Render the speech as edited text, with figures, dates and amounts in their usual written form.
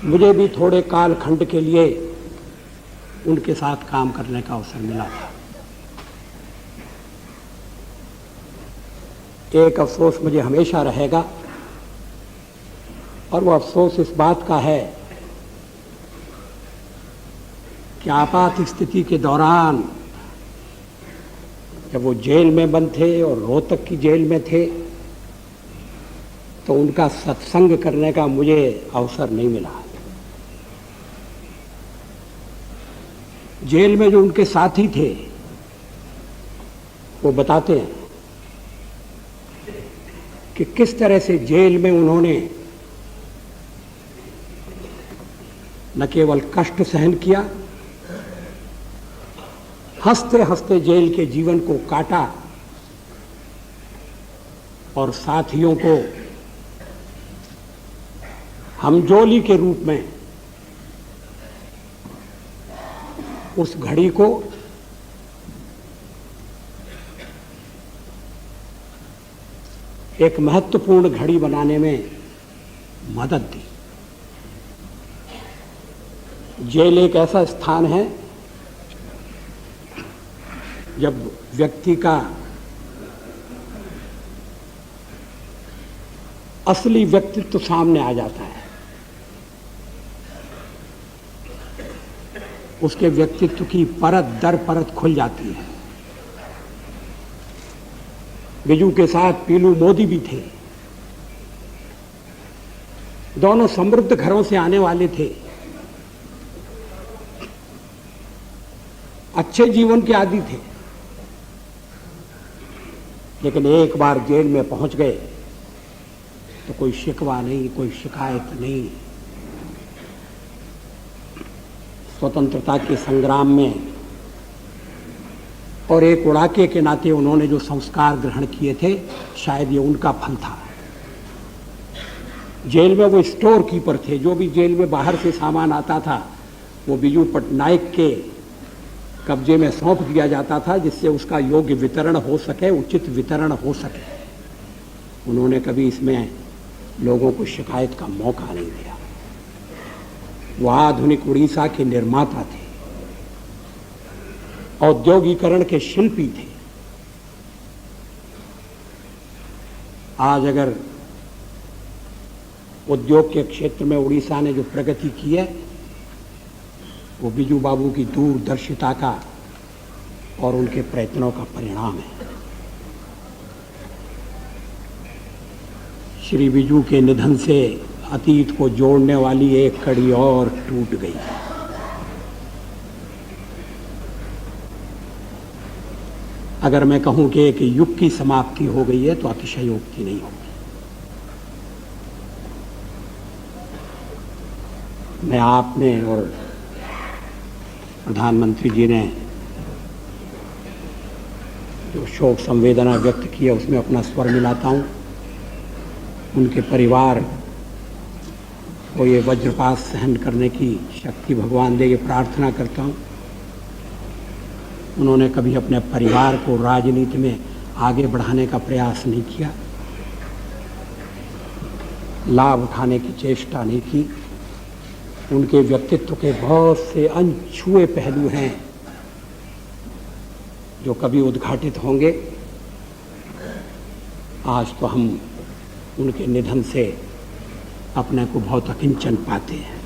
मुझे भी थोड़े कालखंड के लिए उनके साथ काम करने का अवसर मिला था। एक अफसोस मुझे हमेशा रहेगा और वो अफसोस इस बात का है कि आपात स्थिति के दौरान जब वो जेल में बंद थे और रोहतक की जेल में थे तो उनका सत्संग करने का मुझे अवसर नहीं मिला। जेल में जो उनके साथी थे वो बताते हैं कि किस तरह से जेल में उन्होंने न केवल कष्ट सहन किया, हंसते हंसते जेल के जीवन को काटा और साथियों को हमजोली के रूप में उस घड़ी को एक महत्वपूर्ण घड़ी बनाने में मदद दी। जेल एक ऐसा स्थान है जब व्यक्ति का असली व्यक्तित्व सामने आ जाता है, उसके व्यक्तित्व की परत दर परत खुल जाती है। बिजू के साथ पीलू मोदी भी थे, दोनों समृद्ध घरों से आने वाले थे, अच्छे जीवन के आदी थे, लेकिन एक बार जेल में पहुंच गए तो कोई शिकवा नहीं, कोई शिकायत नहीं। स्वतंत्रता के संग्राम में और एक उड़ाके के नाते उन्होंने जो संस्कार ग्रहण किए थे, शायद ये उनका फल था। जेल में वो स्टोर कीपर थे, जो भी जेल में बाहर से सामान आता था वो बिजू पटनायक के कब्जे में सौंप दिया जाता था, जिससे उसका योग्य वितरण हो सके, उचित वितरण हो सके। उन्होंने कभी इसमें लोगों को शिकायत का मौका नहीं दिया। वो आधुनिक उड़ीसा के निर्माता थे, औद्योगिकरण के शिल्पी थे। आज अगर उद्योग के क्षेत्र में उड़ीसा ने जो प्रगति की है वो बिजू बाबू की दूरदर्शिता का और उनके प्रयत्नों का परिणाम है। श्री बिजू के निधन से अतीत को जोड़ने वाली एक कड़ी और टूट गई। अगर मैं कहूं कि एक युग की समाप्ति हो गई है तो अतिशयोक्ति नहीं होगी। मैं आपने और प्रधानमंत्री जी ने जो शोक संवेदना व्यक्त की है उसमें अपना स्वर मिलाता हूं। उनके परिवार को ये वज्रपात सहन करने की शक्ति भगवान दे, ये प्रार्थना करता हूं। उन्होंने कभी अपने परिवार को राजनीति में आगे बढ़ाने का प्रयास नहीं किया, लाभ उठाने की चेष्टा नहीं की। उनके व्यक्तित्व के बहुत से अनछुए पहलू हैं जो कभी उद्घाटित होंगे। आज तो हम उनके निधन से अपने को बहुत अकिंचन पाते हैं।